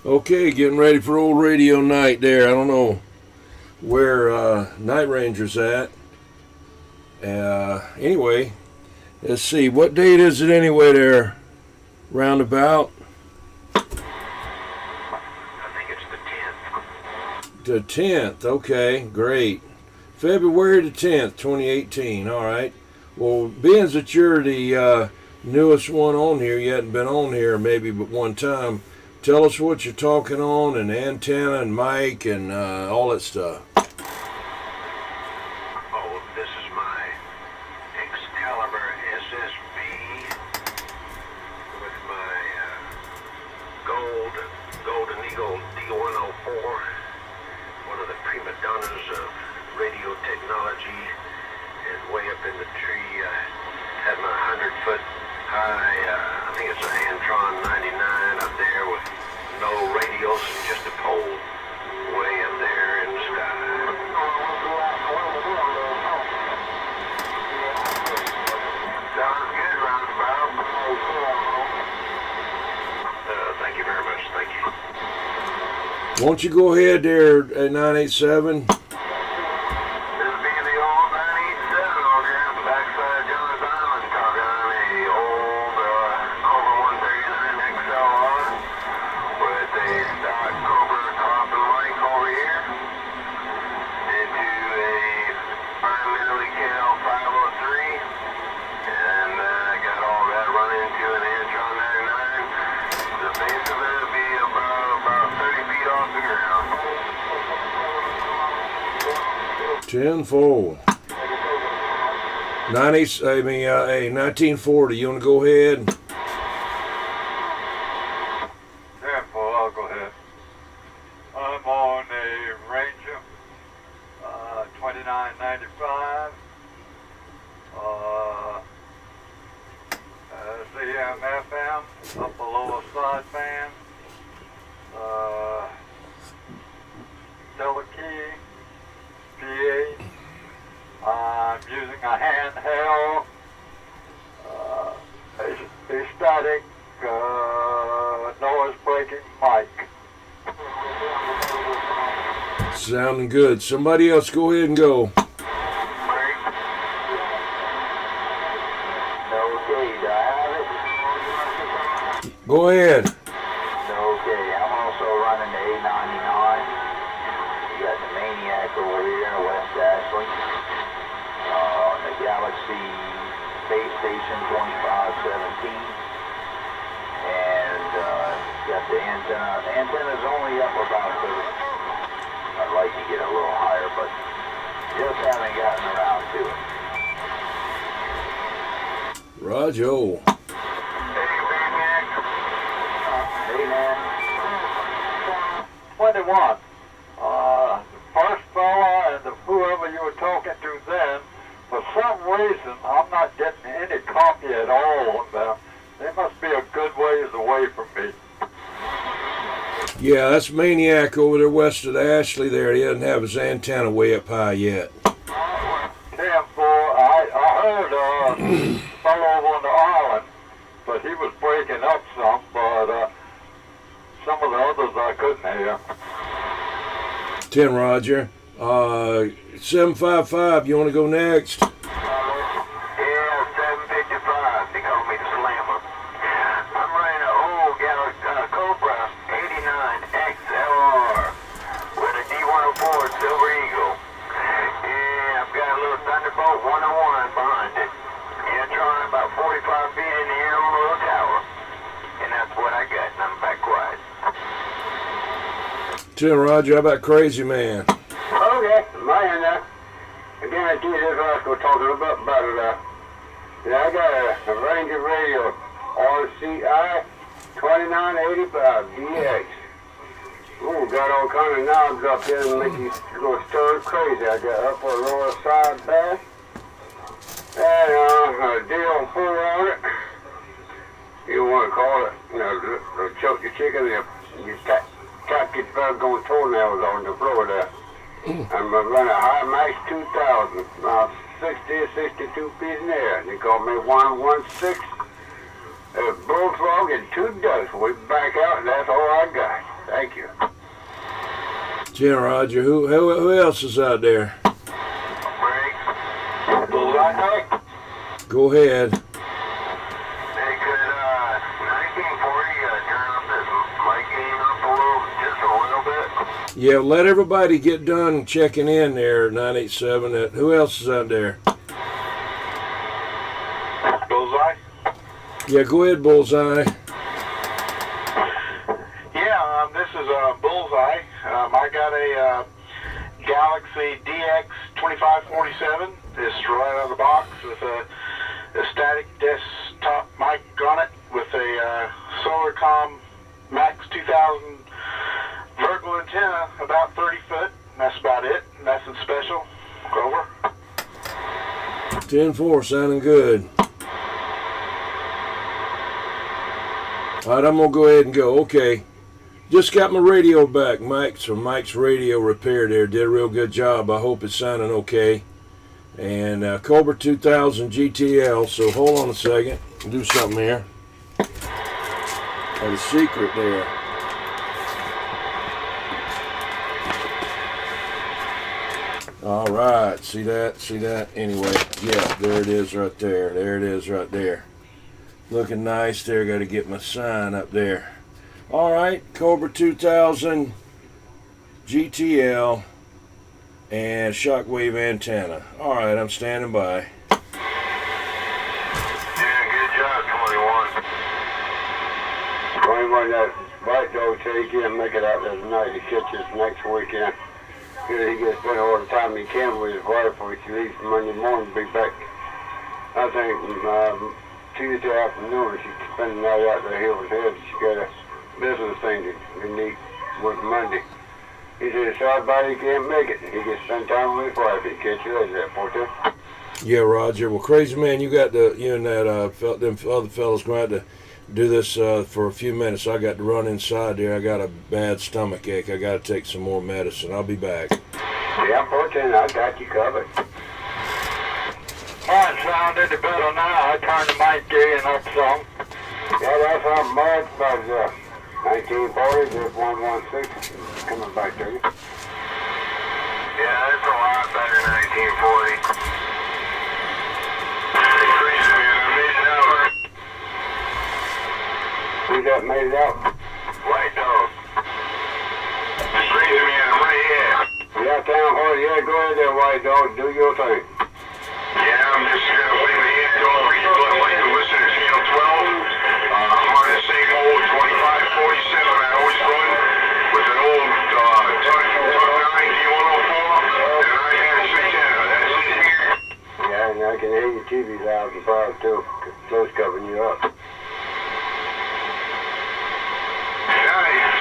Okay, getting ready for old radio night there. I don't know where Night Ranger's at. Anyway, let's see. What date is it anyway there? Roundabout? I think it's the 10th. The 10th. Okay, great. February the 10th, 2018. All right. Well, being that you're the newest one on here, you hadn't been on here maybe but one time, tell us what you're talking on and antenna and mic and all that stuff. Oh, this is my Excalibur SSB with my Golden Eagle D104, one of the prima donnas of radio technology, and way up in the tree had my 100-foot high, I think it's a Antron 99 up there with no radios, just a pole way up there in the sky. Sounds good, roundabout. Thank you very much, thank you. Won't you go ahead there at 987? Tenfold. 1940. You want to go ahead? Tenfold, I'll go ahead. I'm on a Ranger, 2995. AM FM, upper lower sideband. Delicate. PA. I'm using a handheld, a static noise breaking mic. Sounding good. Somebody else go ahead and go. Okay, do I have it? Go ahead. Okay, I'm also running the A99. You got the Maniac over here in West Ashley. The Galaxy Base Station 2517. And got the antenna. The antenna's only up about 30. I'd like to get a little higher, but just haven't gotten around to it. Roger. Hey, Maniac. Hey, man. 21. The first fella and whoever you were talking to then, for some reason, I'm not getting any copy at all of them. They must be a good ways away from me. Yeah, that's Maniac over there west of Ashley there. He doesn't have his antenna way up high yet. 10-4, I heard a fellow over on the island, but he was breaking up some, but some of the others I couldn't hear. 10 Roger. 755, you want to go next? Yeah, 755. They call me the Slammer. I'm running an old Cobra 89 XLR with a D104 Silver Eagle. Yeah, I've got a little Thunderbolt 101 behind it. Yeah, trying about 45 feet in the air on a little tower. And that's what I got, and I'm back quiet. 10 Roger, how about Crazy Man? Okay, man, I guarantee you this is what I was going to talk a little bit about it. Yeah, I got a Ranger radio, RCI 2985 DX. Ooh, got all kind of knobs up here and make you go stir crazy. I got upper and lower side bass. And a D04 on it. You want to call it, you know, choke your chicken, you tap your bug on toenails on the floor there. I'm running a high max 2000, about 60 or 62 feet in the air. They call me 116. A bullfrog and 2 ducks. We back out and that's all I got. Thank 10, Roger. Who else is out there? Bullseye. Go ahead. Hey, could 1940 turn up this mic gain up just a little bit? Yeah, let everybody get done checking in there, 987. Who else is out there? Bullseye. Yeah, go ahead, Bullseye. Yeah, this is Bullseye. I got a Galaxy DX2547. It's right out of the box with a static desktop mic on it with a Solarcom Max 2000 vertical antenna, about 30 foot. That's about it. Nothing special. Over. 10-4, sounding good. All right, I'm going to go ahead and go. Okay. Just got my radio back, Mike. So Mike's radio repair there. Did a real good job. I hope it's sounding okay. And Cobra 2000 GTL. So hold on a second. I'll do something here. Got a secret there. All right. See that? See that? Anyway, yeah, there it is right there. There it is right there. Looking nice there. Got to get my sign up there. All right, Cobra 2000 GTL and shockwave antenna. All right, I'm standing by. Yeah, good job, 21, that white dog said he can't make it out there tonight. He catches next weekend. He gets spent all the time he can with his wife before he leaves Monday morning. Be back, I think, Tuesday afternoon. She's spending the night out there here with head. She got a business thing to need work Monday. He said, sorry buddy, he can't make it. He can spend time with his wife. He catch you later, that poor too. Yeah, Roger. Well, crazy man, you and that them other fellas going to have to do this for a few minutes. I got to run inside there. I got a bad stomach ache. I got to take some more medicine. I'll be back. Yeah, poor thing, I got you covered. Mine sounded better now. I turned the mic gain up some. Yeah, that's how much, but 1940, just 116 coming back to you. Yeah, that's a lot better than 1940. Crazy man, I made it out. Who that made it out? White dog. Crazy man, I'm right here. Yeah, town hall, yeah, go ahead there, white dog, do your thing. Yeah, I'm just waiting to hear dog. I'd like to listen to channel 12. I'm on the same old 2547 I always run with an old Tuck 9 D104 and an IMAX antenna. That's it. Yeah, and I can hear your TV loud and proud too. Close covering you up.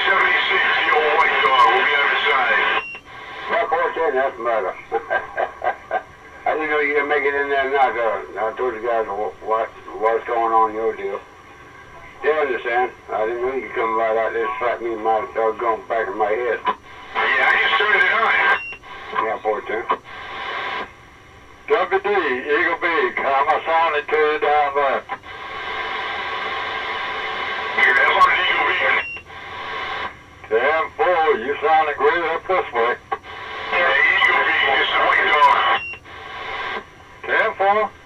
76, the old white dog. We'll be on the side. My poor thing, that's better. I didn't know you could make it in there now. I told the guys what's going on in your deal. They understand. I didn't know you could come right out there and slap me in my doggone back of my head. Yeah, I just turned it on. Yeah, poor thing. WD, Eagle Big, I'm assigning to you down there. That's on Eagle Beacon. 10-4, you sounding great up this way. Hey, Eagle Beacon, this is white dog. 10-4.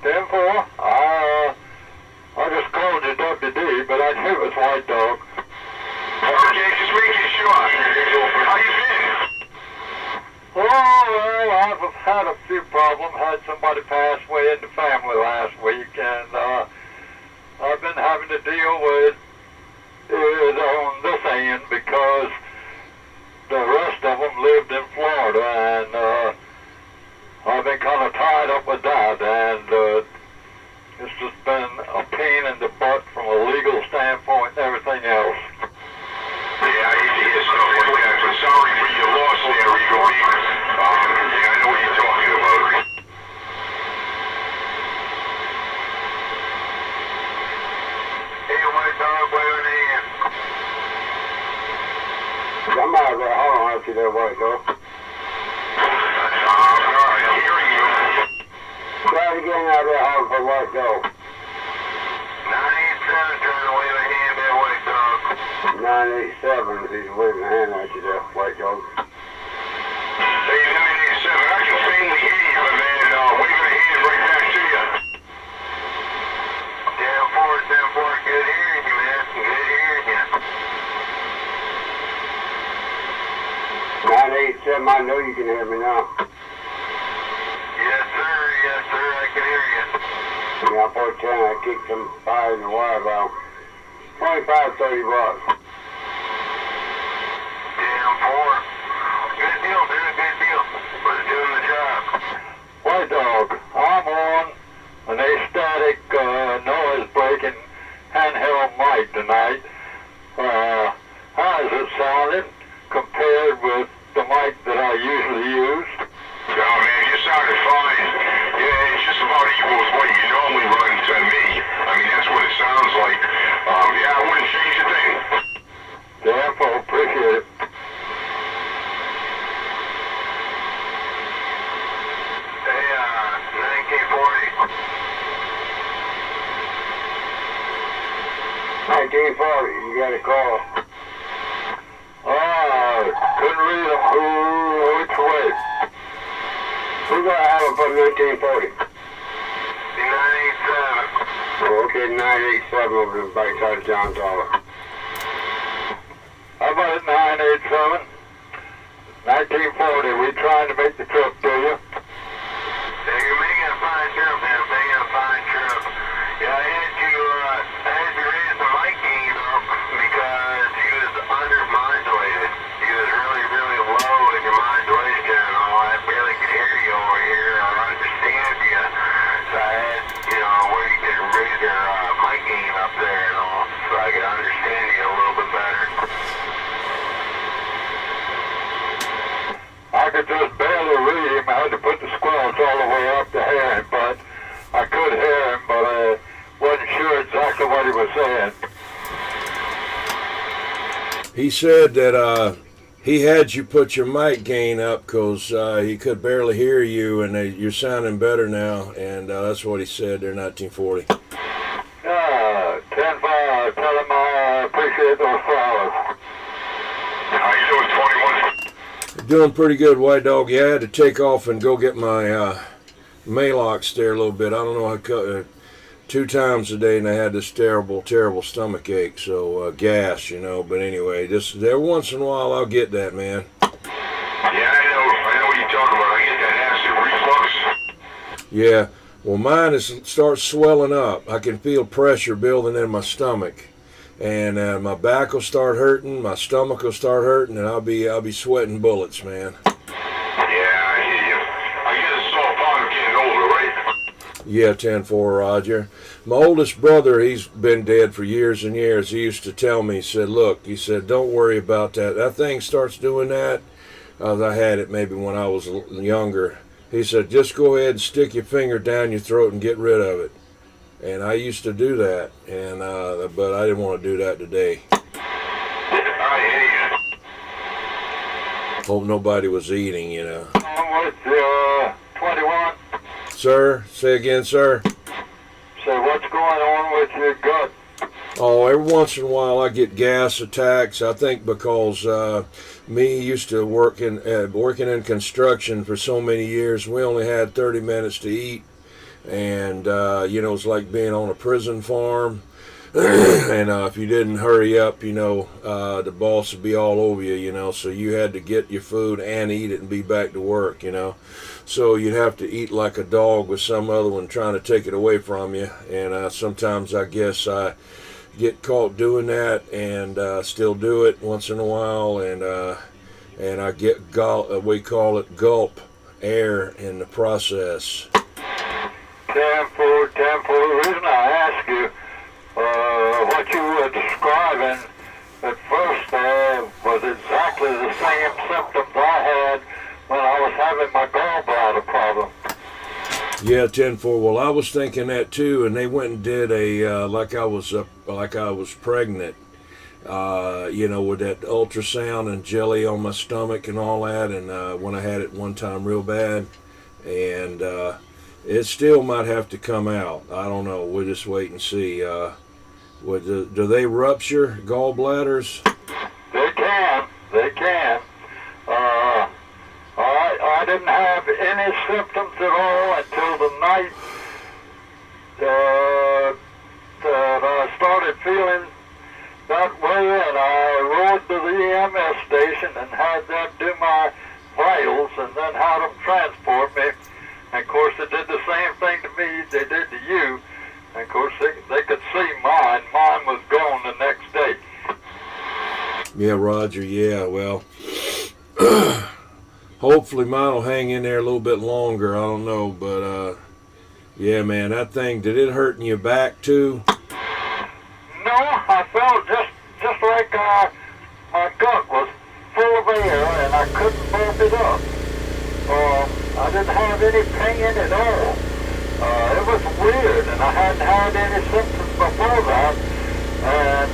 I just called you WD, but I knew it was White Dog. Okay, just making sure. How you been? Oh, well, I've had a few problems. Had somebody pass away in the family last week, and I've been having to deal with it on this end because the rest of them lived in Florida, and I've been kind of tied up with that, and it's just been a pain in the butt from a legal standpoint and everything else. Yeah, I hate to hear stuff like that, but sorry for your loss there, Eagle Beacon. Yeah, I know what you're talking about. Hey, white dog, play on the hand. I'm out there. Hold on, I'll see that white dog. I'm hearing you. Try it again out there, hold for white dog. 987, trying to wave a hand there, white dog. 987, he's waving a hand at you there, white dog. tell them I know you can hear me now. Yes, sir. Yes, sir. I can hear you. Yeah, I'm 410. I kicked some fire in the wire about 25, 30 bucks. Damn, 4. Good deal, dude. Good deal. Was doing the job. White Dog, I'm on an aesthetic noise breaking handheld mic tonight. How is it sounding compared with the mic that I usually use? No, man, you sounded fine. Yeah, it's just about equal with what you normally run to me. I mean, that's what it sounds like. Yeah, I wouldn't change a thing. Damn, I appreciate it. Hey, 1940. 1940, you got a call. Couldn't read them. Which way? Who's gonna have it from 1940? 987. Oh, okay, 987 over the backside of John Tower. How about 987? 1940, we trying to make the trip to you. Yeah, you're making a fine trip, man. Making a fine trip. Yeah, I had you raise the mic gain up because he was under-modulated. He was really, really low in your modulation and all. I barely could hear you over here or understand you. So I had, where you could raise your mic gain up there and all so I could understand you a little bit better. I could just barely read him. I had to put the squelch all the way up to hear him, but I could hear him, but I wasn't sure exactly what he was saying. He said that he had you put your mic gain up because he could barely hear you, and you're sounding better now, and that's what he said there, 1940. 10-5, tell him I appreciate those flowers. How you doing, 21? Doing pretty good, White Dog. Yeah, I had to take off and go get my Malox there a little bit. I don't know, I cut 2 times a day, and I had this terrible, terrible stomach ache, so gas, But anyway, just every once in a while I'll get that, man. Yeah, I know what you're talking about. I get that acid reflux. Yeah, well, mine starts swelling up. I can feel pressure building in my stomach, and my back will start hurting, my stomach will start hurting, and I'll be sweating bullets, man. Yeah, I hear you. I guess it's all part of getting older, right? Yeah, 10-4, Roger. My oldest brother, he's been dead for years and years. He used to tell me, he said, look, he said, don't worry about that. That thing starts doing that. I had it maybe when I was younger. He said, just go ahead and stick your finger down your throat and get rid of it. And I used to do that, and but I didn't want to do that today. I hear you. Hope nobody was eating, I'm with you, 21. Sir, say again, sir. So what's going on with your gut? Oh, every once in a while I get gas attacks. I think because me used to working in construction for so many years, we only had 30 minutes to eat. And, it's like being on a prison farm. And if you didn't hurry up, the boss would be all over you, so you had to get your food and eat it and be back to work, So you'd have to eat like a dog with some other one trying to take it away from you. And sometimes I guess I get caught doing that and still do it once in a while. And I get, we call it gulp air in the process. 10-4. The reason I ask you, what you were describing at first was exactly the same symptoms I had when I was having my gallbladder problem. Yeah, 10-4. Well, I was thinking that too, and they went and did a like I was pregnant, with that ultrasound and jelly on my stomach and all that, and when I had it one time real bad, and it still might have to come out. I don't know. We'll just wait and see. Do they rupture gallbladders? They can. I didn't have any symptoms at all until the night that I started feeling that way, and I rode to the EMS station and had them do my titles and then had them transport me. And of course, they did the same thing to me they did to you. And of course, they could see mine. Mine was gone the next day. Yeah, Roger. Yeah, well, hopefully mine will hang in there a little bit longer. I don't know, but yeah, man, that thing, did it hurt in your back too? No, I felt just like my gut was full of air and I couldn't bump it up. I didn't have any pain at all. It was weird, and I hadn't had any symptoms before that. And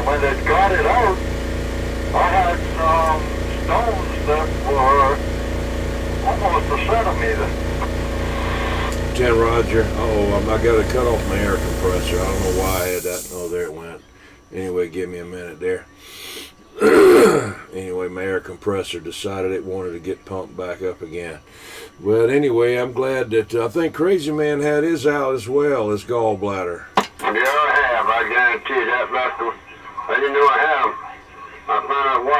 when they got it out, I had some stones that were almost a centimeter. 10 Roger. Oh, I got to cut off my air compressor. I don't know why I had that. Oh, there it went. Anyway, give me a minute there. Anyway, my air compressor decided it wanted to get pumped back up again. But anyway, I'm glad that I think Crazy Man had his out as well, his gallbladder. Yeah, I have. I guarantee you that, Russell. I didn't know I had them. I found out why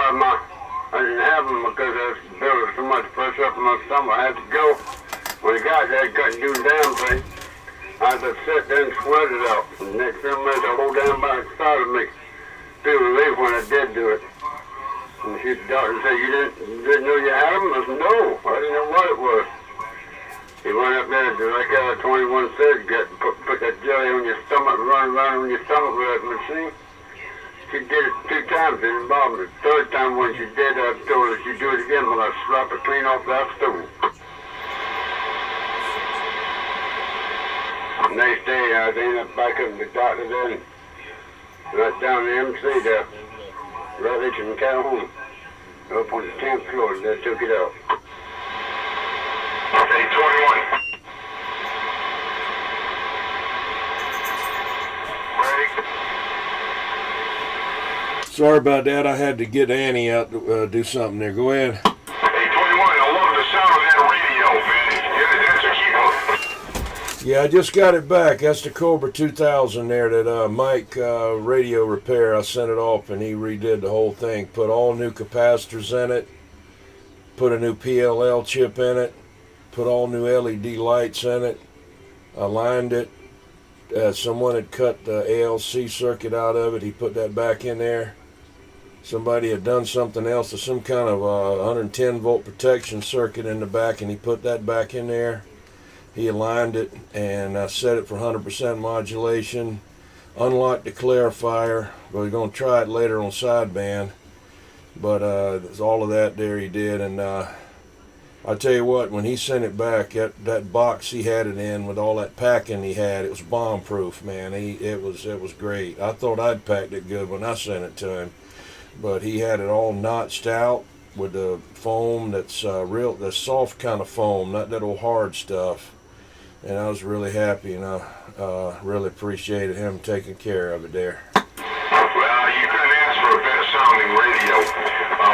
I didn't have them because I was building so much pressure up in my stomach. I had to go. When I got there, I couldn't do the damn thing. I had to sit there and sweat it out. And the next 10 minutes, the whole damn body started me feel relief when I did do it. And the doctor said, you didn't know you had them? I said, no, I didn't know what it was. He went up there and did like a 21 cigarette and put that jelly on your stomach and run around on your stomach with that machine. She did it 2 times, it didn't bother me. The third time when she did, I told her she'd do it again when I slap it clean off that stool. The next day, I ended up back up in the doctor then, right down the MC there, Rutledge and Calhoun, up on the 10th floor, and they took it out. Okay, 21. Ready? Sorry about that. I had to get Annie out to do something there. Go ahead. Hey, 21, I love the sound of that radio, man. Yeah, that's a keeper. Yeah, I just got it back. That's the Cobra 2000 there that Mike Radio Repair. I sent it off and he redid the whole thing. Put all new capacitors in it. Put a new PLL chip in it. Put all new LED lights in it. Aligned it. Someone had cut the ALC circuit out of it. He put that back in there. Somebody had done something else to some kind of 110 volt protection circuit in the back and he put that back in there. He aligned it and set it for 100% modulation. Unlocked the clarifier. We're going to try it later on sideband. But there's all of that there he did. And I tell you what, when he sent it back, that box he had it in with all that packing he had, it was bomb proof, man. It was great. I thought I'd packed it good when I sent it to him. But he had it all notched out with the foam that's the soft kind of foam, not that old hard stuff. And I was really happy, and I really appreciated him taking care of it there. Well, you couldn't ask for a better sounding radio.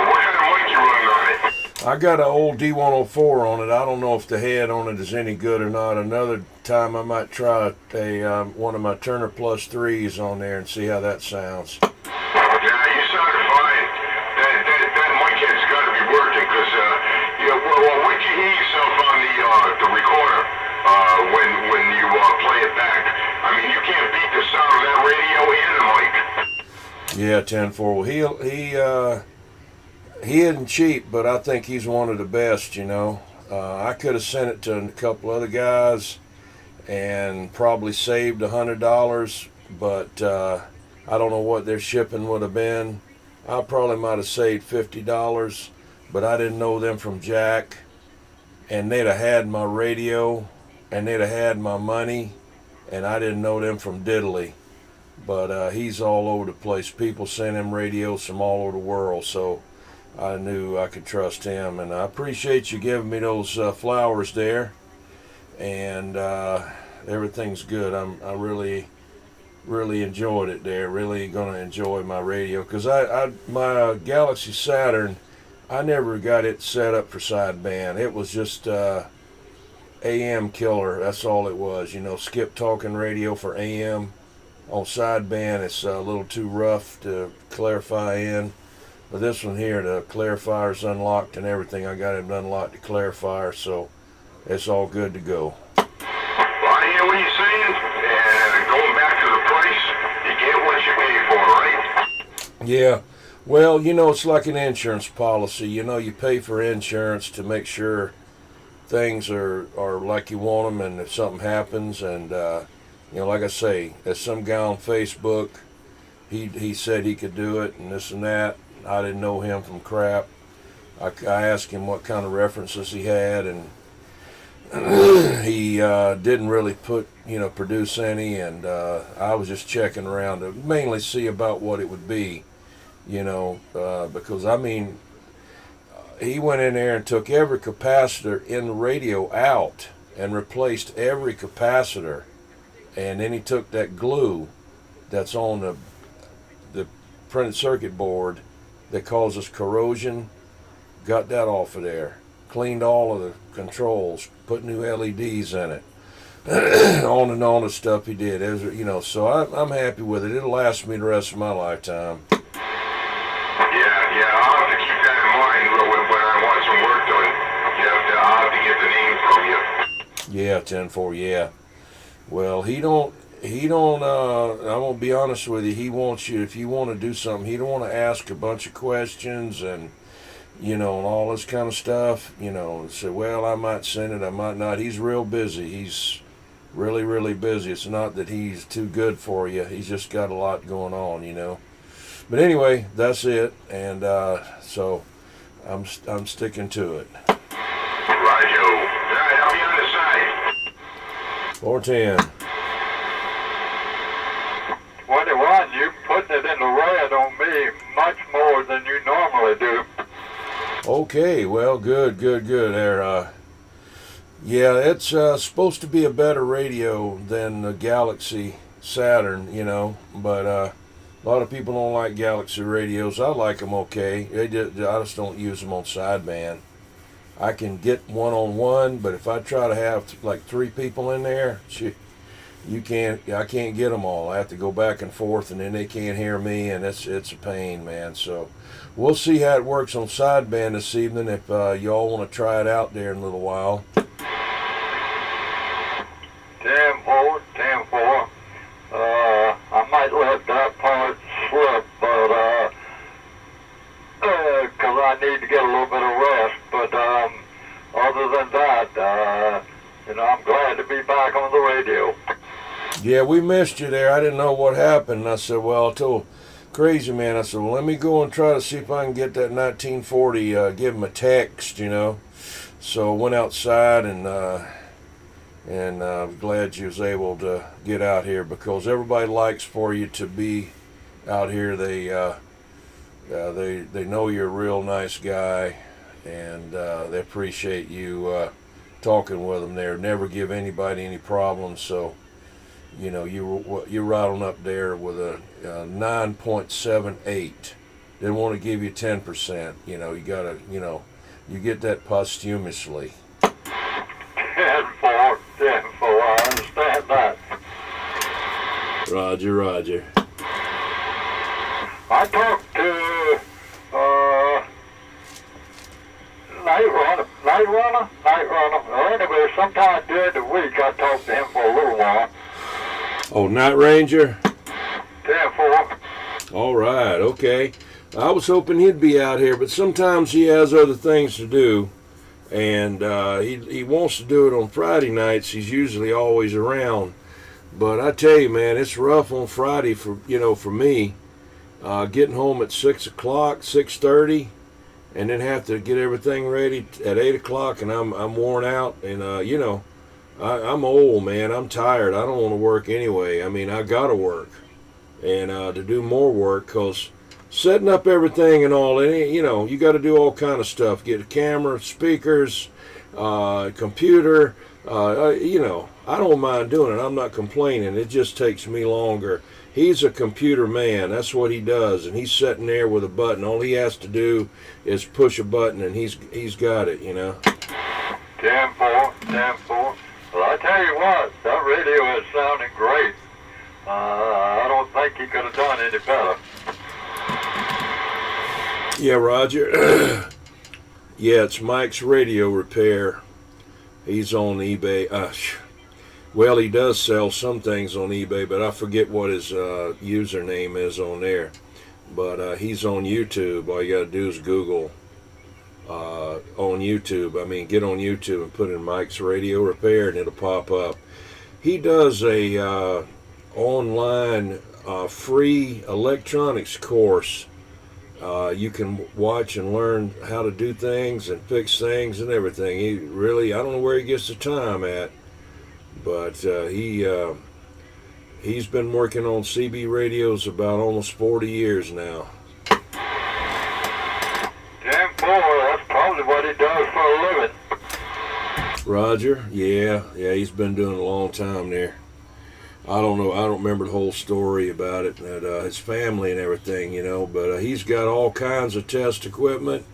What kind of mic you running on it? I got an old D104 on it. I don't know if the head on it is any good or not. Another time I might try one of my Turner Plus 3s on there and see how that sounds. Yeah, you sounded fine. That mic head's got to be working because, well, wait till you hear yourself on the recorder when you play it back. I mean, you can't beat the sound of that radio and the mic. Yeah, 10-4. Well, he isn't cheap, but I think he's one of the best, you know. I could have sent it to a couple other guys and probably saved $100, but I don't know what their shipping would have been. I probably might have saved $50, but I didn't know them from Jack, and they'd have had my radio, and they'd have had my money, and I didn't know them from diddly. But he's all over the place. People send him radios from all over the world, so I knew I could trust him. And I appreciate you giving me those flowers there, and everything's good. I really enjoyed it there. Really gonna enjoy my radio because my Galaxy Saturn, I never got it set up for sideband. It was just AM killer. That's all it was. You know, skip talking radio for AM. On sideband, it's a little too rough to clarify in. But this one here, the clarifier's unlocked and everything. I got it unlocked, the clarifier, so it's all good to go. Well, I hear what you're saying, and going back to the price, you get what you pay for, right? Yeah. Well, you know, it's like an insurance policy. You know, you pay for insurance to make sure things are like you want them, and if something happens, and you know, like I say, there's some guy on Facebook, he said he could do it and this and that. I didn't know him from crap. I asked him what kind of references he had, and he didn't really produce any, and I was just checking around to mainly see about what it would be, you know, because I mean, he went in there and took every capacitor in the radio out and replaced every capacitor, and then he took that glue that's on the printed circuit board that causes corrosion, got that off of there, cleaned all of the controls, put new LEDs in it, on and on the stuff he did. It was, you know, so I'm happy with it. It'll last me the rest of my lifetime. Yeah, I'll have to keep that in mind when I want some work done. I'll have to get the name from you. Yeah, 10-4, yeah. Well, he don't, I'm gonna be honest with you, he wants you, if you want to do something, he don't want to ask a bunch of questions and, you know, and all this kind of stuff, you know, say, well, I might send it, I might not. He's real busy. He's really, really busy. It's not that he's too good for you. He's just got a lot going on, you know. But anyway, that's it, and so I'm sticking to it. Righto. All right, I'll be on the side. 410. 21, you putting it in the red on me much more than you normally do. Okay, well, good there. Yeah, it's supposed to be a better radio than the Galaxy Saturn, you know, but a lot of people don't like Galaxy radios. I like them okay. I just don't use them on sideband. I can get one-on-one, but if I try to have like 3 people in there, I can't get them all. I have to go back and forth, and then they can't hear me, and it's a pain, man. So we'll see how it works on sideband this evening if y'all want to try it out there in a little while. 10-4. I might let that part slip, but because I need to get a little bit of rest. But other than that, you know, I'm glad to be back on the radio. Yeah, we missed you there. I didn't know what happened. And I said, well, I told Crazy Man, I said, well, let me go and try to see if I can get that 1940, give him a text, you know. So I went outside, and I'm glad you was able to get out here, because everybody likes for you to be out here. They know you're a real nice guy, and they appreciate you talking with them there. Never give anybody any problems. So, you know, you're right on up there with a 9.78. Didn't want to give you 10%. You know, you gotta, you know, you get that posthumously. 10-4. I understand that. Roger. I talked to Night Runner. Well, anyway, sometime during the week I talked to him for a little while. Oh, Night Ranger? 10-4. All right, okay. I was hoping he'd be out here, but sometimes he has other things to do, and he wants to do it on Friday nights. He's usually always around, but I tell you, man, it's rough on Friday for me. Getting home at 6 o'clock, 6:30, and then have to get everything ready at 8 o'clock, and I'm worn out, and you know, I'm old, man. I'm tired. I don't want to work anyway. I mean, I gotta work, and to do more work, because setting up everything and all, you know, you got to do all kind of stuff. Get a camera, speakers, computer. You know, I don't mind doing it. I'm not complaining. It just takes me longer. He's a computer man. That's what he does, and he's sitting there with a button. All he has to do is push a button, and he's got it. You know. 10-4. Well, I tell you what, that radio is sounding great. I don't think he could have done any better. Yeah, Roger. Yeah, it's Mike's Radio Repair. He's on eBay. Well, he does sell some things on eBay, but I forget what his username is on there. But he's on YouTube. All you got to do is Google on YouTube. I mean, get on YouTube and put in Mike's Radio Repair, and it'll pop up. He does a online free electronics course. You can watch and learn how to do things and fix things and everything. He really, I don't know where he gets the time at, but he's been working on CB radios about almost 40 years now. Damn boy, that's probably what he does for a living. Roger, yeah, he's been doing it a long time there. I don't know, I don't remember the whole story about it, and his family and everything, you know, but he's got all kinds of test equipment.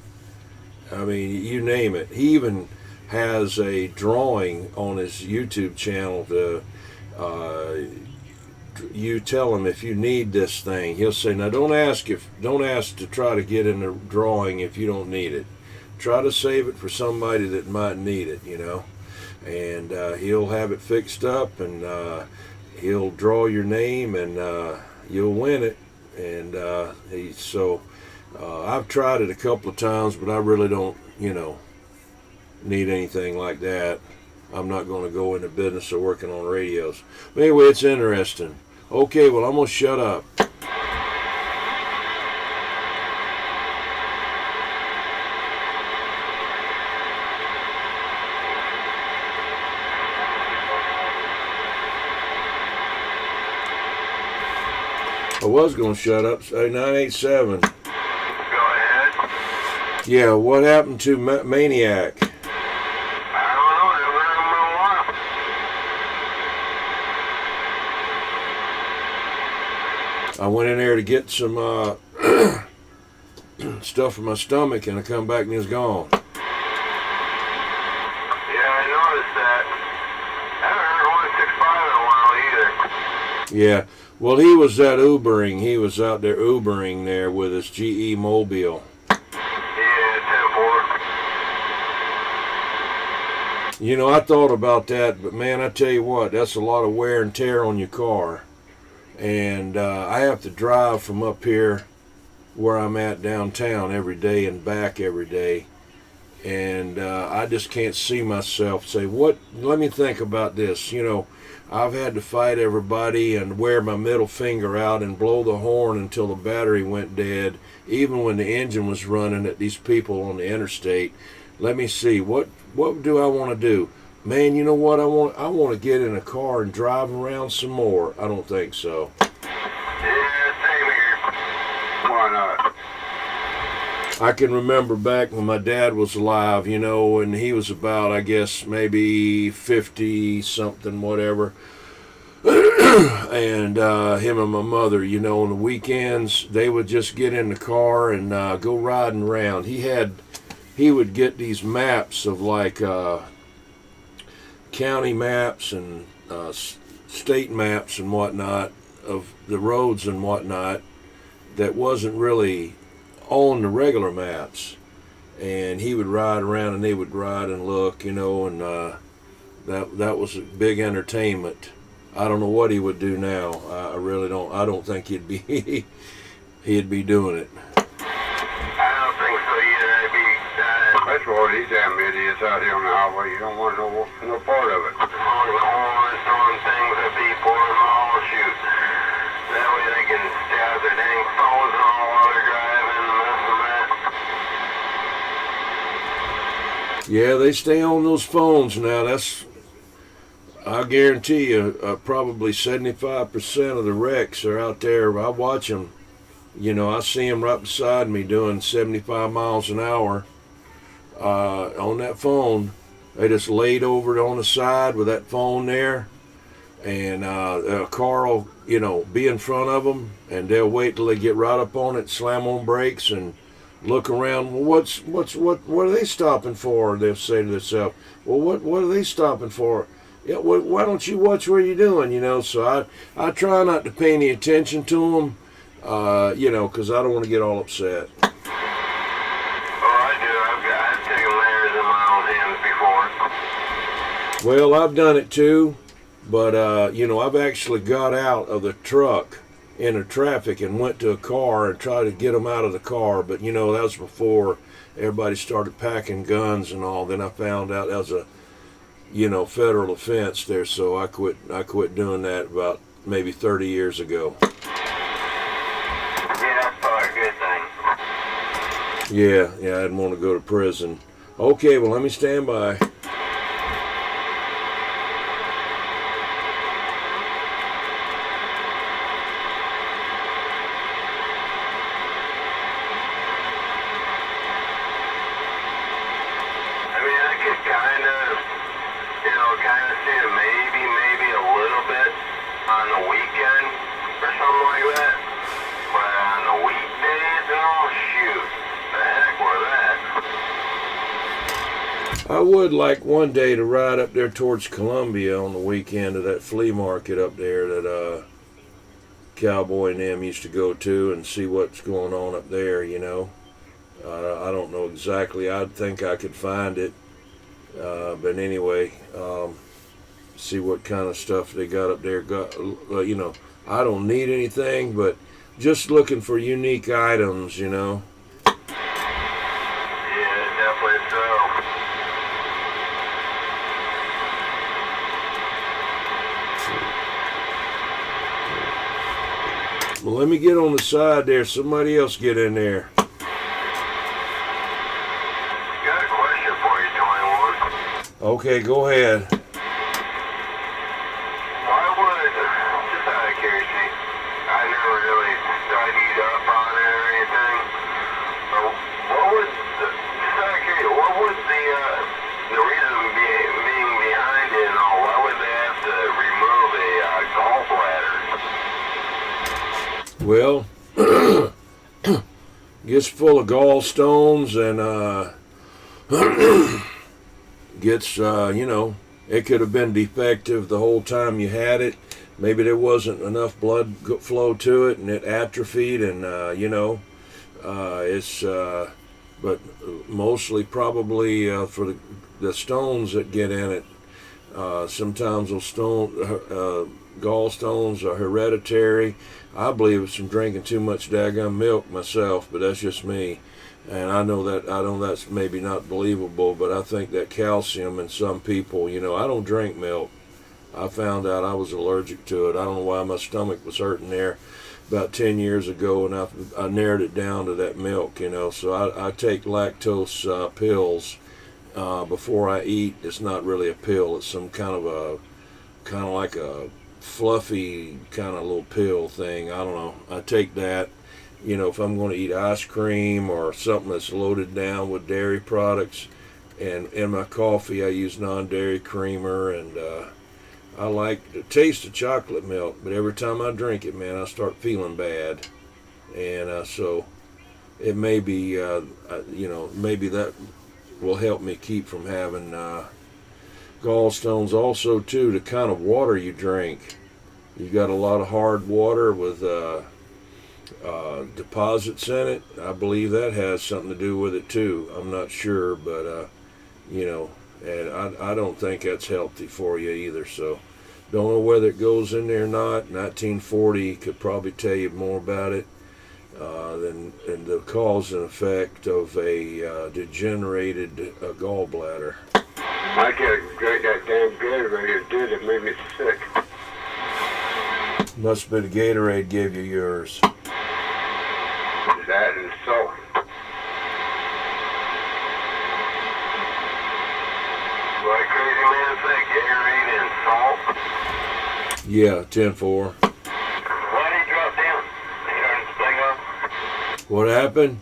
I mean, you name it. He even has a drawing on his YouTube channel to, you tell him if you need this thing, he'll say, now don't ask to try to get in the drawing if you don't need it. Try to save it for somebody that might need it, you know, and he'll have it fixed up, and he'll draw your name, and you'll win it. And I've tried it a couple of times, but I really don't, you know, need anything like that. I'm not going to go into business of working on radios. But anyway, it's interesting. Okay, well, I'm going to shut up. I was going to shut up. Say 987. Go ahead. Yeah, what happened to Maniac? I don't know. Never heard of him in a while. I went in there to get some stuff for my stomach, and I come back and he's gone. Yeah, I noticed that. I haven't heard 165 in a while either. Yeah, well, he was at Ubering. He was out there Ubering there with his GE Mobile. Yeah, 10-4. You know, I thought about that, but man, I tell you what, that's a lot of wear and tear on your car. And I have to drive from up here where I'm at downtown every day and back every day. And I just can't see myself say, let me think about this. You know, I've had to fight everybody and wear my middle finger out and blow the horn until the battery went dead, even when the engine was running at these people on the interstate. Let me see, what do I want to do? Man, you know what I want to get in a car and drive around some more. I don't think so. Yeah, same here. Why not? I can remember back when my dad was alive, you know, and he was about, I guess, maybe 50 something, whatever. And him and my mother, you know, on the weekends, they would just get in the car and go riding around. He would get these maps of like county maps and state maps and whatnot of the roads and whatnot that wasn't really on the regular maps, and he would ride around and they would ride and look, you know, and that was a big entertainment. I don't know what he would do now. I really don't. I don't think he'd be doing it. I don't think so either. That's what these damn idiots out here on the highway. You don't want no part of it. All the horns, throwing things at people and all shoot. That way they can stay out their dang phones and all while they're driving and this and that. Yeah, they stay on those phones now. I guarantee you, probably 75% of the wrecks are out there. I watch them. You know, I see them right beside me doing 75 miles an hour on that phone. They just laid over it on the side with that phone there, and a car will, you know, be in front of them, and they'll wait till they get right up on it, slam on brakes, and look around. Well, what are they stopping for? They'll say to themselves, well, what are they stopping for? Yeah, why don't you watch what you're doing? You know, so I try not to pay any attention to them, you know, because I don't want to get all upset. Yeah, Well, I've done it too, but you know, I've actually got out of the truck in the traffic and went to a car and tried to get them out of the car. But you know, that was before everybody started packing guns and all. Then I found out that was a, you know, federal offense there, so I quit doing that about maybe 30 years ago. Yeah, that's probably a good thing. Yeah, I didn't want to go to prison. Okay, well, let me stand by. I mean, I could kind of see it maybe a little bit on the weekend or something like that. But on the weekdays, oh shoot, the heck with that. I would like one day to ride up there towards Columbia on the weekend to that flea market up there that Cowboy and them used to go to and see what's going on up there, you know. I don't know exactly. I'd think I could find it. But anyway, see what kind of stuff they got up there. You know, I don't need anything, but just looking for unique items, you know. Yeah, definitely so. Well, let me get on the side there. Somebody else get in there. Got a question for you, 21. Okay, go ahead. Why would, just out of curiosity, I never really studied up on it or anything, but what would, just out of curiosity, what would the reason being behind it and all, why would they have to remove a gallbladder? Well, gets full of gallstones and gets, you know, it could have been defective the whole time you had it. Maybe there wasn't enough blood flow to it and it atrophied and, you know, but mostly probably for the stones that get in it. Sometimes those gallstones are hereditary. I believe it's from drinking too much daggum milk myself, but that's just me. And I know that's maybe not believable, but I think that calcium in some people, you know, I don't drink milk. I found out I was allergic to it. I don't know why my stomach was hurting there about 10 years ago, and I narrowed it down to that milk, you know. So I take lactose pills before I eat. It's not really a pill. It's some kind of like a fluffy kind of little pill thing. I don't know. I take that, you know, if I'm going to eat ice cream or something that's loaded down with dairy products. And in my coffee, I use non-dairy creamer, and I like the taste of chocolate milk, but every time I drink it, man, I start feeling bad. And so it may be, you know, maybe that will help me keep from having gallstones. Also, too, the kind of water you drink. You got a lot of hard water with deposits in it. I believe that has something to do with it, too. I'm not sure, but, you know, and I don't think that's healthy for you either. So don't know whether it goes in there or not. 1940 could probably tell you more about it than the cause and effect of a degenerated gallbladder. I can't drink that damn Gatorade. It did. It made me sick. Must have been the Gatorade gave you yours. That and salt. Like crazy man said, Gatorade and salt. Yeah, 10-4. Why did he drop down? He turned his thing off? What happened?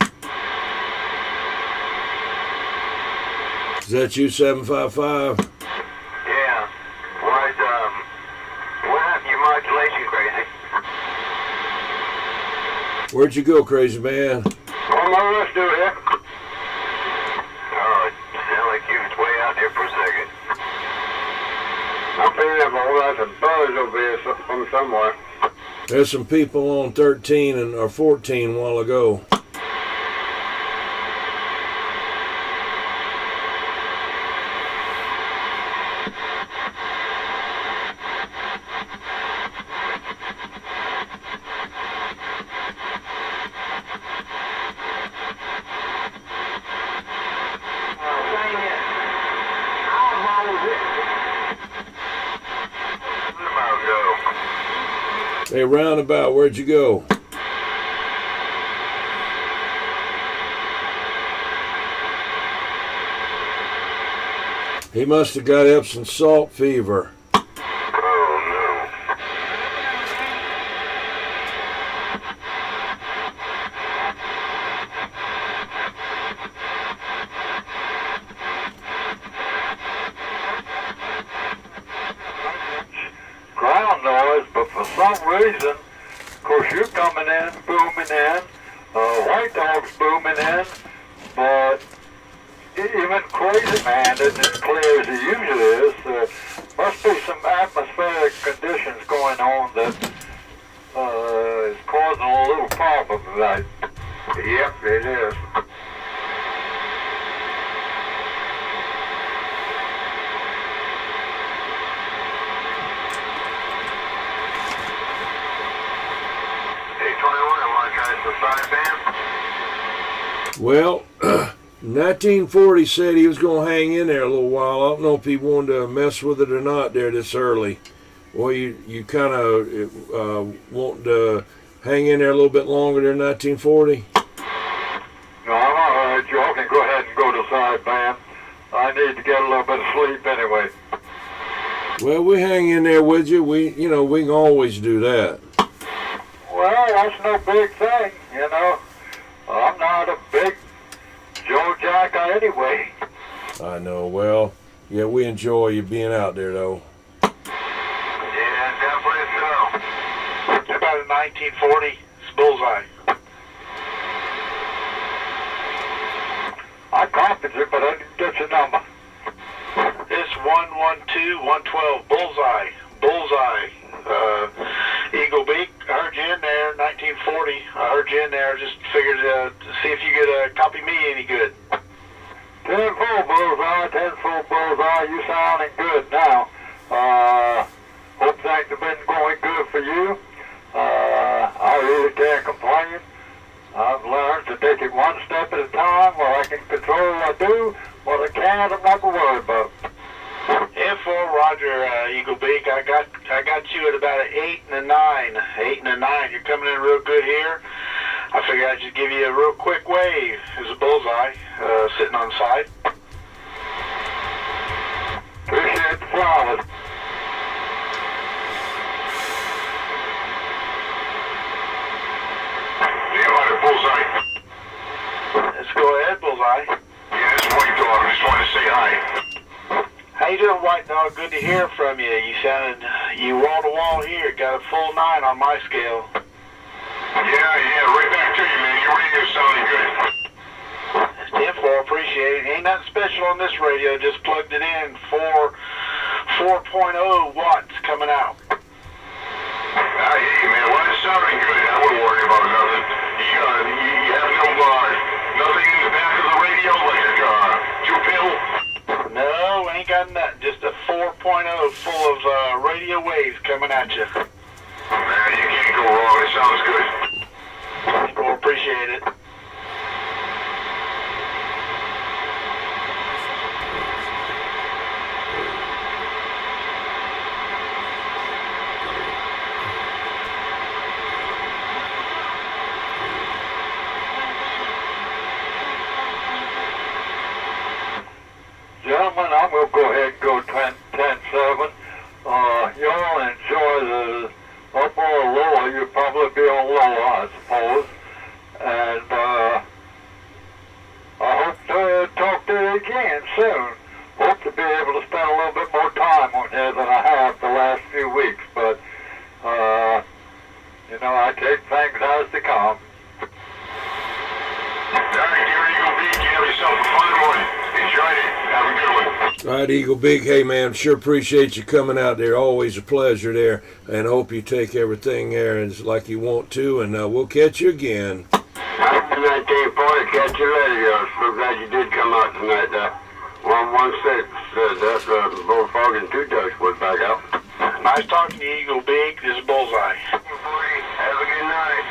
Is that you, 755? Yeah. What happened? Your modulation crazy. Where'd you go, crazy man? Well, my rest do here. Oh, it sounded like you was way out there for a second. I'm picking up a whole lot of buzz over here from somewhere. There's some people on 13 or 14 a while ago. Hey, roundabout, where'd you go? He must have got Epsom salt fever. Ground noise, but for some reason, of course, you're coming in, booming in, White Dog's booming in, but even Crazy Man isn't as clear as he usually is. Must be some atmospheric conditions going on that is causing a little problem tonight. Yep, it is. Well, 1940 said he was going to hang in there a little while. I don't know if he wanted to mess with it or not there this early. Well, you kind of want to hang in there a little bit longer than 1940? No, I'm all right. Y'all can go ahead and go to side, man. I need to get a little bit of sleep anyway. Well, we hang in there with you. We can always do that. Well, that's no big thing, you know. I'm not a big Joe Jacker anyway. I know. Well, yeah, we enjoy you being out there, though. Yeah, definitely so. About a 1940, it's bullseye. I copied it, but I didn't get your number. It's 112-112, bullseye, bullseye. Eagle Beak, I heard you in there, 1940. I heard you in there, just figured to see if you could copy me any good. 10-4 bullseye, 10-4 bullseye, you sounding good now. Hope things have been going good for you. I really can't complain. I've learned to take it one step at a time. Where I can control what I do, what I can't, I'm not going to worry about. Info, Roger, Eagle Beak. I got you at about an 8 and a 9. 8 and a 9. You're coming in real good here. I figured I'd just give you a real quick wave. There's a bullseye sitting on the side. Appreciate the flowers. Bullseye. Let's go ahead, bullseye. Yeah, this is White Dog. I just wanted to say hi. How you doing, White Dog? Good to hear from you. You wall to wall here. Got a full 9 on my scale. Yeah, right back to you, man. Your radio's sounding good. 10-4, appreciate it. Ain't nothing special on this radio. Just plugged it in. 4.0 watts coming out. I hear you, man. Well, it's sounding good. I wouldn't worry about nothing. You have nothing in the back of the radio, like a 2-pill? No, ain't got nothing. Just a 4.0 full of radio waves coming at you. Man, you can't go wrong. It sounds good. We'll appreciate it. Gentlemen, I'm going to go ahead and go 10-7. Y'all enjoy the up or lower. You'll probably be on lower, I suppose. And I hope to talk to you again soon. Hope to be able to spend a little bit more time on here than I have the last few weeks. But, I take things as they come. All right, dear Eagle Beak, you have yourself a fun one. Enjoy it. Have a good one. All right, Eagle Beak. Hey, man, sure appreciate you coming out there. Always a pleasure there. And hope you take everything there as like you want to. And we'll catch you again. I'm 1940, catch you later, y'all. So glad you did come out tonight. 116, that's Bullfrog and Two Ducks was back out. Nice talking to you, Eagle Beak. This is Bullseye. Have a good night.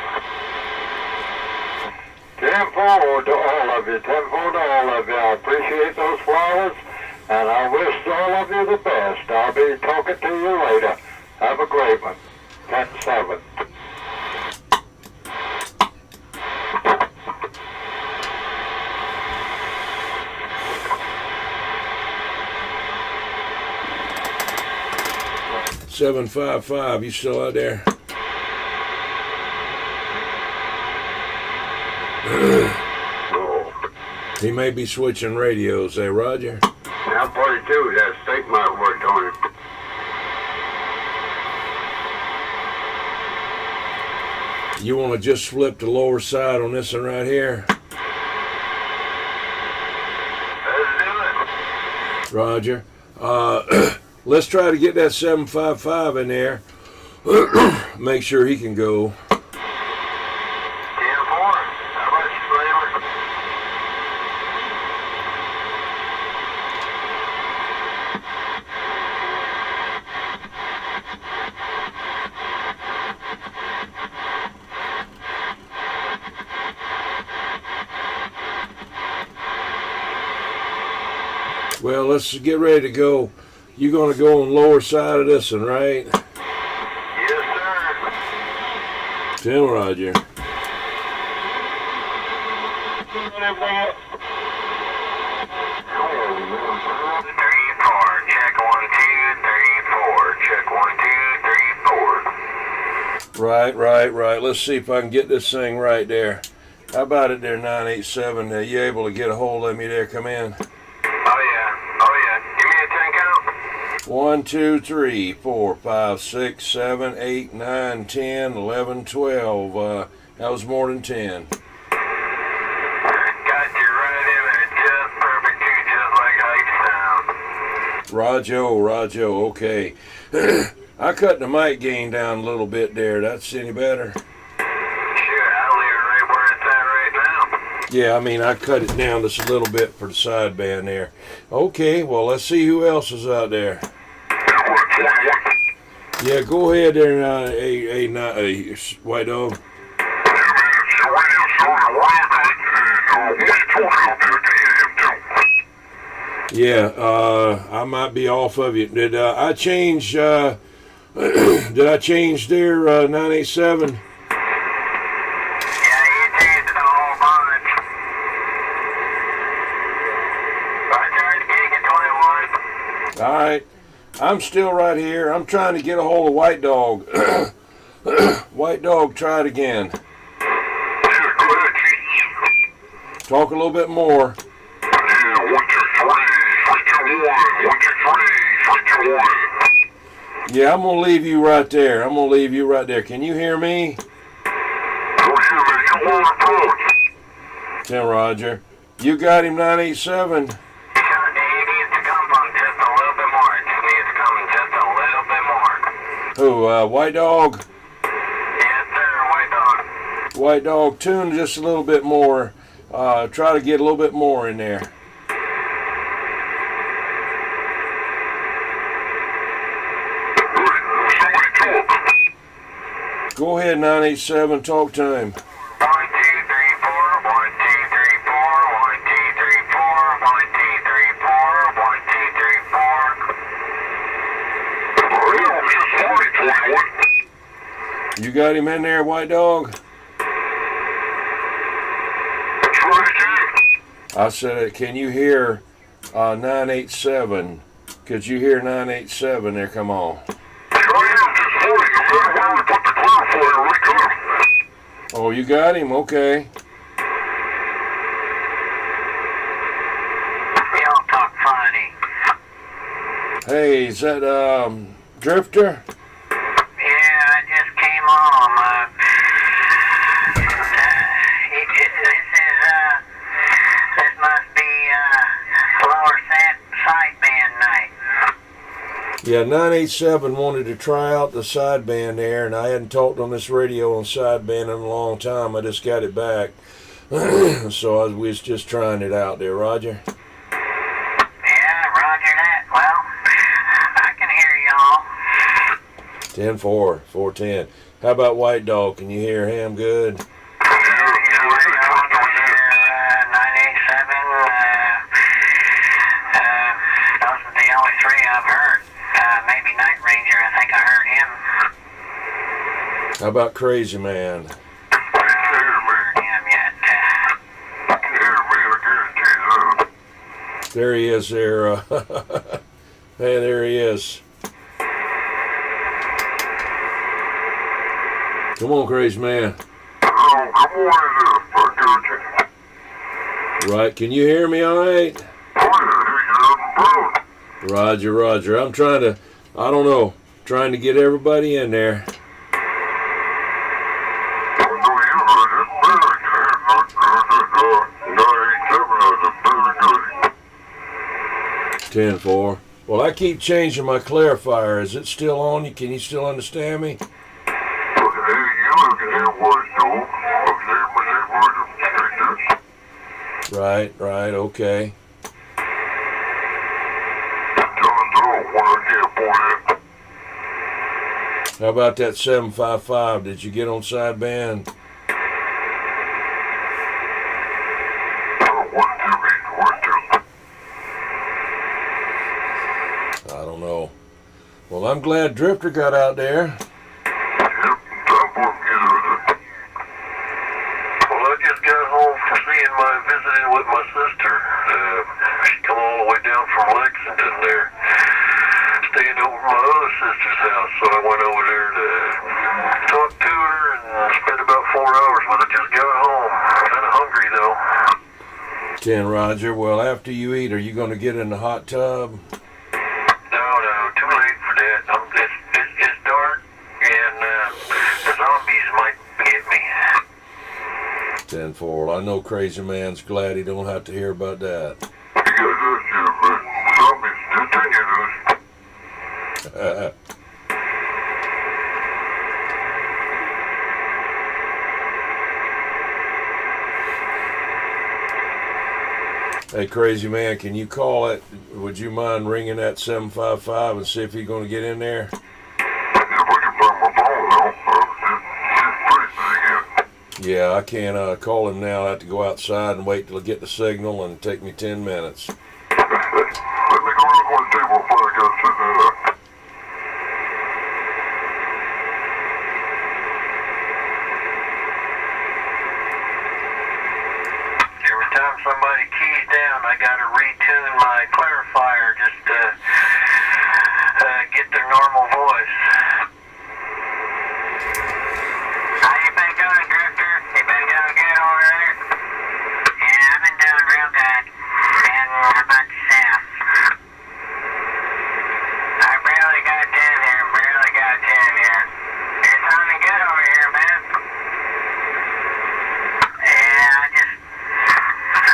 10-4 to all of you. 10-4 to all of you. I appreciate those flowers, and I wish all of you the best. I'll be talking to you later. Have a great one. 10-7. Seven 5-5. You still out there? He may be switching radios, Roger? Now 42, that steak might work on it. You want to just flip the lower side on this one right here? Let's do it. Roger. Let's try to get that 755 in there. Make sure he can go. 10-4. How about you, Slammer? Well, let's get ready to go. You're going to go on the lower side of this one, right? Yes, sir. 10, Roger. 3-4. Check 1, 2, 3, 4. Check 1, 2, 3, 4. Right. Let's see if I can get this thing right there. How about it there, 987? You able to get a hold of me there? Come in. Oh yeah. Give me a 10 count. 1, 2, 3, 4, 5, 6, 7, 8, 9, 10, 11, 12. That was more than 10. Got you right in there, just perfect too, just like how you sound. Roger, okay. I cut the mic gain down a little bit there. That's any better? Sure, I'll leave it right where it's at right now. Yeah, I mean, I cut it down just a little bit for the sideband there. Okay, well, let's see who else is out there. Yeah, go ahead there, White Dog. Yeah, I might be off of you. Did I change? Did I change their 987? Yeah, you changed it a whole bunch. I tried to gig at 21. All right, I'm still right here. I'm trying to get a hold of White Dog. White Dog, try it again. Talk a little bit more. Yeah, I'm gonna leave you right there. Can you hear me? 10, Roger. You got him, 987. He needs to come on just a little bit more. It just needs to come just a little bit more. Who, White Dog? Yes, sir, White Dog. White Dog, tune just a little bit more. Try to get a little bit more in there. Go ahead, 987, talk to him. 1, 2, 3, 4. 1, 2, 3, 4. 1, 2, 3, 4. 1, 2, 3, 4. 1, 2, 3, 4. You got him in there, White Dog? I said, can you hear 987? Could you hear 987 there? Come on. Oh, you got him? Okay. Y'all talk funny. Hey, is that Drifter? Yeah, I just came home. This must be lower sideband night. Yeah, 987 wanted to try out the sideband there, and I hadn't talked on this radio on sideband in a long time. I just got it back. So we was just trying it out there, Roger. Yeah, roger that. Well, I can hear y'all. 10-4, 410. How about White Dog? Can you hear him good? How about Crazy Man? There he is there. Hey, there he is. Come on, Crazy Man. Right, can you hear me all right? Roger, Roger. I'm trying to, I don't know, trying to get everybody in there. Ten four. Well, I keep changing my clarifier. Is it still on? Can you still understand me? Right, right, okay. How about that 755? Did you get on sideband? I don't know. Well, I'm glad Drifter got out there. Visiting with my sister. She come all the way down from Lexington there, staying over my other sister's house. So I went over there to talk to her and spent about 4 hours with her. Just got home. Kind of hungry though. 10 Roger. Well, after you eat, are you going to get in the hot tub? No, too late for that. It's dark and the zombies might get me. 10-4. Well, I know Crazy Man's glad he don't have to hear about that. Hey, Crazy Man, can you call it? Would you mind ringing that 755 and see if he's going to get in there? Yeah, I can't call him now. I have to go outside and wait till I get the signal, and take me 10 minutes. Let me go look on the table before I go sit there. Every time somebody keys down, I gotta retune my clarifier just to get their normal voice. How you been doing, Drifter? You been doing good over there? Yeah, I've been doing real good. And how about yourself? I barely got 10 here, barely got 10 here. You're sounding good over here, man. Yeah,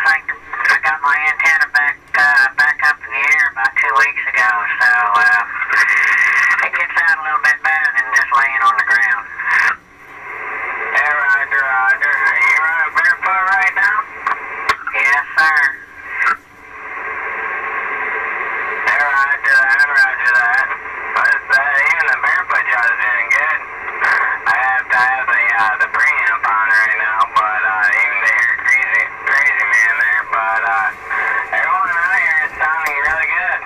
I got my antenna back up in the air about 2 weeks ago, so it gets out a little bit better than just laying on the ground. Hey, Roger, Roger. Are you running barefoot right now? Yes, sir. Hey, Roger that, Roger that. But even the barefoot job is doing good. I have to have the preamp on right now, but even to hear crazy man there, but everyone out here is sounding really good.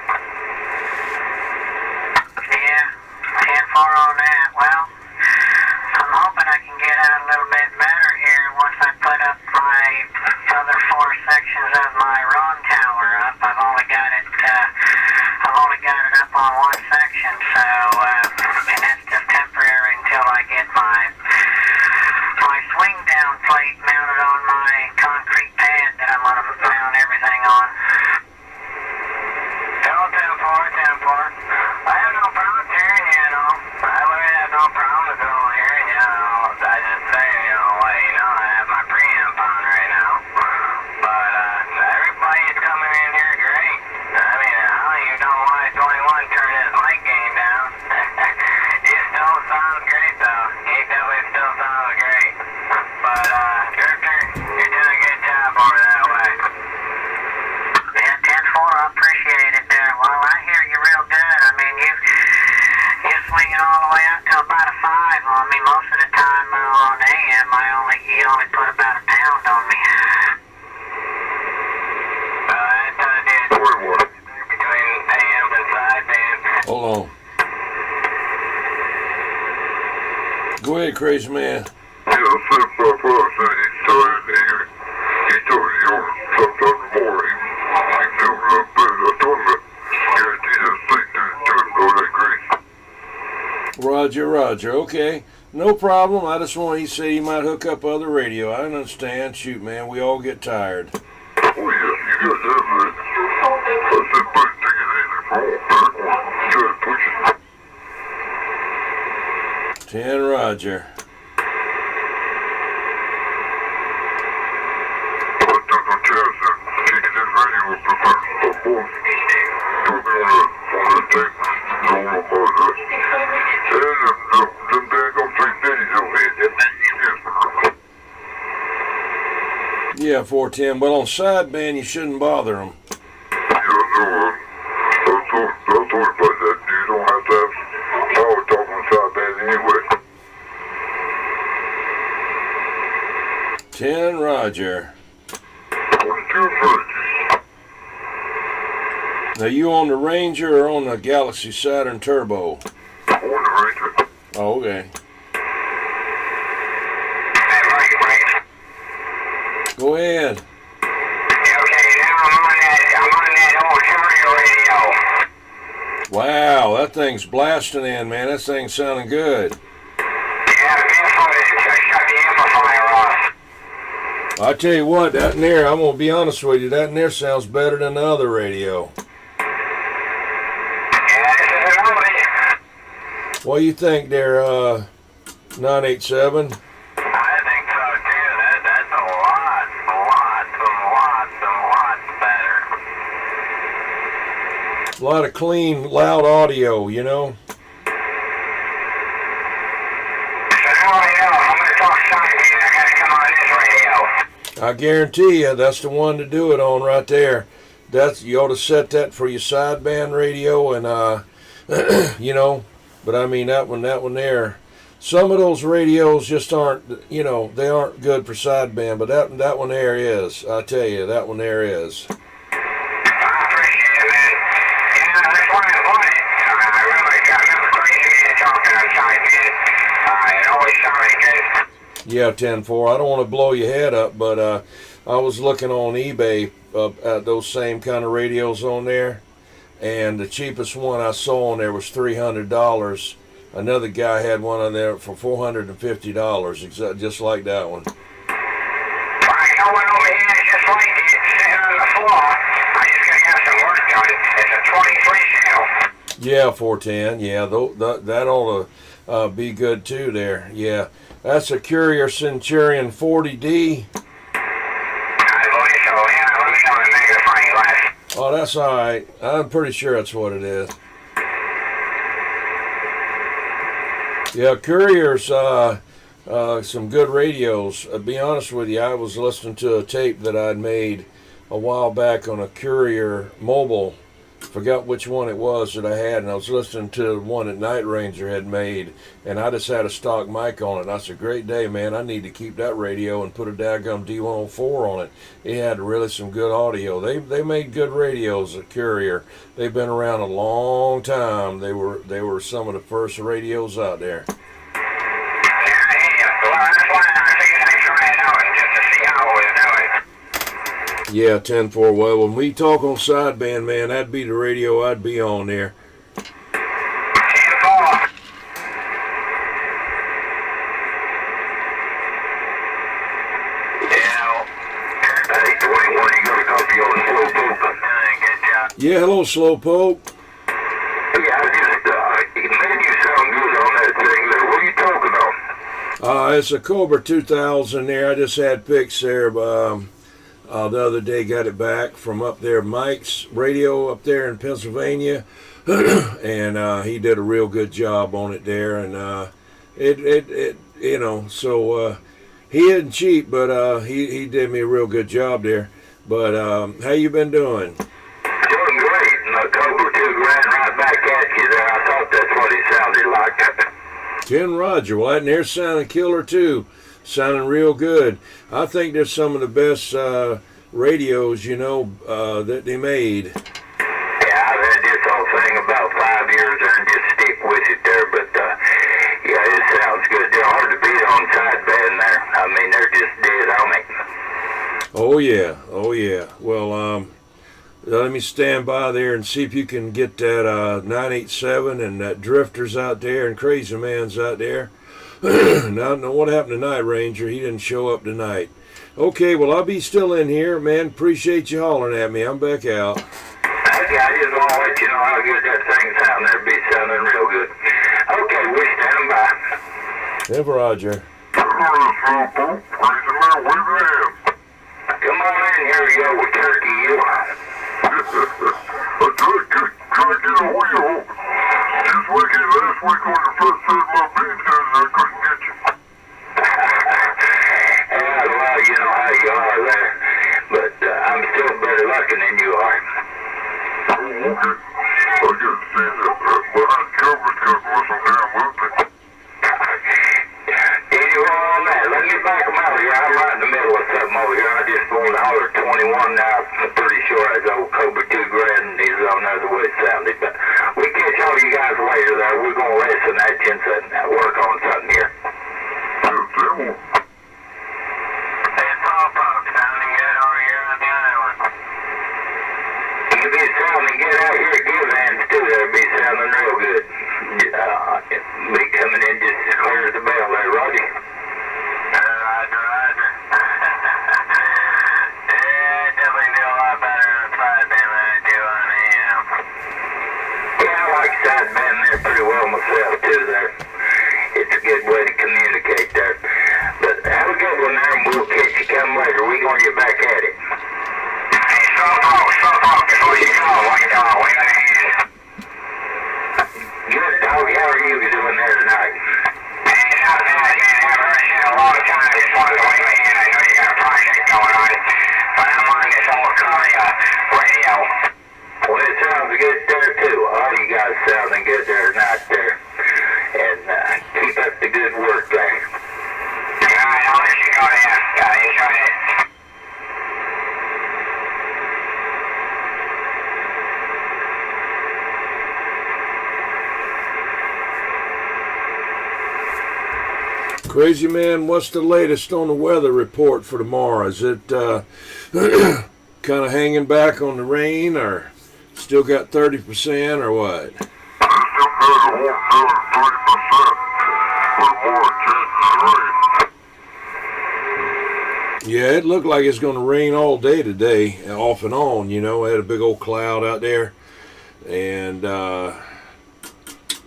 Yeah, 10-4 on that. Well, I'm hoping I can get out a little bit better here once I put up my other 4 sections of my RON tower up. I've only got it up on 1 section, so and that's just temporary until I get my swing down plate mounted on my concrete pad that I'm gonna mount everything on. Tell 10-4. I have no problem hearing you, you know. I would have no problem with all hearing you. I just say, let you know I have my preamp on right now. But everybody's coming in here great. I mean, I don't even know why 21 turned his mic gain down. It still sounds great though. He definitely still sounds great. But Drifter, you're doing a good job over that way. Yeah, 10-4, I appreciate it there. Well, I hear you real good. I mean, you're swinging all the way up to about a 5 on me. Most of the time on AM, you only put about a pound on me. That's what I did between AM and sideband. Hold on. Go ahead. Hey, crazy man. Yeah, I said Papa said he started here. He told me you're sometime tomorrow. He filled it up, but I told him guaranteed I'd sleep to him all that grease. Roger, Roger. Okay. No problem. I just want, he said he might hook up other radio. I understand. Shoot, man, we all get tired. Oh, yeah, you guys have it. I said, but take it easy for one. Try to push it. 10 Roger. I took no chance that taking this radio would prevent a boss. Told me on the tape, told him about that. And them daggone 350s over here, Yeah, 410. But on sideband, you shouldn't bother them. yeah, no, I told him about that. You don't have to have power talk on sideband anyway. 10 Roger. 22 Virgin. Now, you on the Ranger or on the Galaxy Saturn Turbo? On the Ranger. Oh, okay. Go ahead. Wow, that thing's blasting in, man. That thing's sounding good. I tell you what, that in there, I'm going to be honest with you, that in there sounds better than the other radio. What do you think there, 987? A lot of clean, loud audio, you know? I guarantee you, that's the one to do it on right there. That's, you ought to set that for your sideband radio, and you know. But I mean that one there. Some of those radios just aren't, you know, they aren't good for sideband. But that one there is. I tell you, that one there is. Yeah, 10-4. I don't want to blow your head up, but I was looking on eBay at those same kind of radios on there, and the cheapest one I saw on there was $300. Another guy had one on there for $450, just like that one. I got one over here just like it, sitting on the floor. I just gotta get some work done. It's a 23 channel. Yeah, 410. Yeah, that ought to be good too there. Yeah. That's a Courier Centurion 40D. I believe so, yeah. Let me know the magnifying glass. Oh, that's all right. I'm pretty sure that's what it is. Yeah, Courier's some good radios. To be honest with you, I was listening to a tape that I'd made a while back on a Courier mobile. Forgot which one it was that I had, and I was listening to the one that Night Ranger had made, and I just had a stock mic on it. And I said, great day, man. I need to keep that radio and put a daggum D104 on it. It had really some good audio. They made good radios at Courier. They've been around a long time. They were some of the first radios out there. Yeah, 10-4. Well, when we talk on sideband, man, that'd be the radio I'd be on there. Yeah, hello, Slowpoke. Yeah, it made you sound good on that thing there. What are you talking about? It's a Cobra 2000 there. I just had pics there. The other day, got it back from up there, Mike's radio up there in Pennsylvania, and he did a real good job on it there. And it you know, so he isn't cheap, but he did me a real good job there. But how you been doing? Doing great. And the Cobra 2 ran right back at you there. I thought that's what he sounded like. 10 Roger. Well, that in there sounded killer too. Sounding real good. I think they're some of the best radios, you know, that they made. Yeah, I've had this whole thing about 5 years there and just stick with it there, but yeah, it sounds good. They're hard to Oh yeah, oh yeah. Well, let me stand by there and see if you can get that 987 and that Drifter's out there and Crazy Man's out there. Now, I don't know what happened tonight, Ranger. He didn't show up tonight. Okay, well, I'll be still in here, man. Appreciate you hollering at me. I'm back out. Okay, I just want to let you know how good that thing sound there. Be sounding real good. Okay, we're standing by. Yeah, Roger. Come on in, here we go with Turkey, you. I tried to get a wheel. Just like it last week when the first set of my beans and I couldn't get you. Yeah, well, you know how you are there. But I'm still better looking than you are. Oh, okay. I just seen that behind Cobra's got muscle down movement. Anyway, on that, let me back them over here. I'm right in the middle of something over here. I just pulled the holler 21 now. I'm pretty sure that's old Cobra 2 grand and he's on the way it sounded. But we catch all you guys later there. We're going to rest in that tent and work on something here. It's all folks. Sounding good over here on the island. You be sounding good out here at Givens too. That'll be sounding real good. Be coming in just as clear as the bell there, Roger. Roger, roger. Yeah, I definitely do a lot better on sideband than I do on AM. Yeah, I like sideband there pretty well myself too there. It's a good way to communicate there. But have a good one there and we'll catch you come later. We're going to get back at it. Hey, Slowpoke, before you go, what you doing? What you gonna use? Good, dog. How are you doing there tonight? Hey, not bad, man. Haven't heard you in a long time. Just wanted to wave a hand. I know you got a project going on. But I'm on this old Cobra radio. Well, it sounds good there too. All you guys sounding good there tonight there. And keep up the good work there. Alright, I'll let you go there. Enjoy it. Crazy Man, what's the latest on the weather report for tomorrow? Is it kind of hanging back on the rain, or still got 30%, or what? Yeah, it looked like it's going to rain all day today, off and on. You know, I had a big old cloud out there, and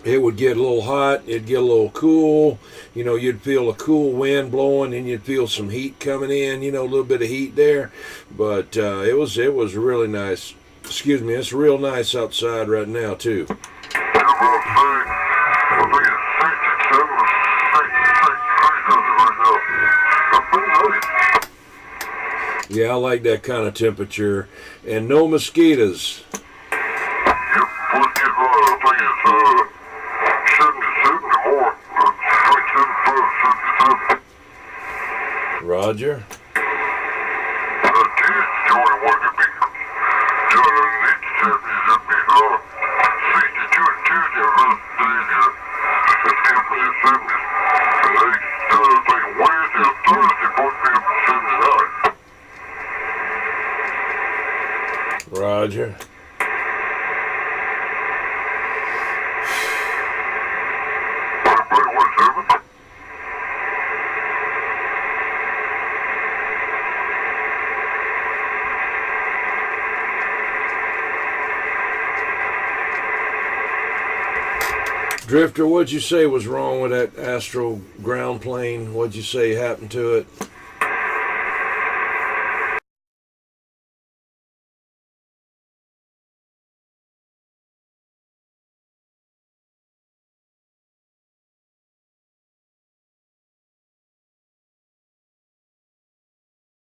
it would get a little hot, it'd get a little cool. You know, you'd feel a cool wind blowing, and you'd feel some heat coming in, you know, a little bit of heat there. But it was really nice. Excuse me, it's real nice outside right now, too. Yeah, I like that kind of temperature. And no mosquitoes. Roger. Roger. Drifter, what'd you say was wrong with that Astro ground plane? What'd you say happened to it?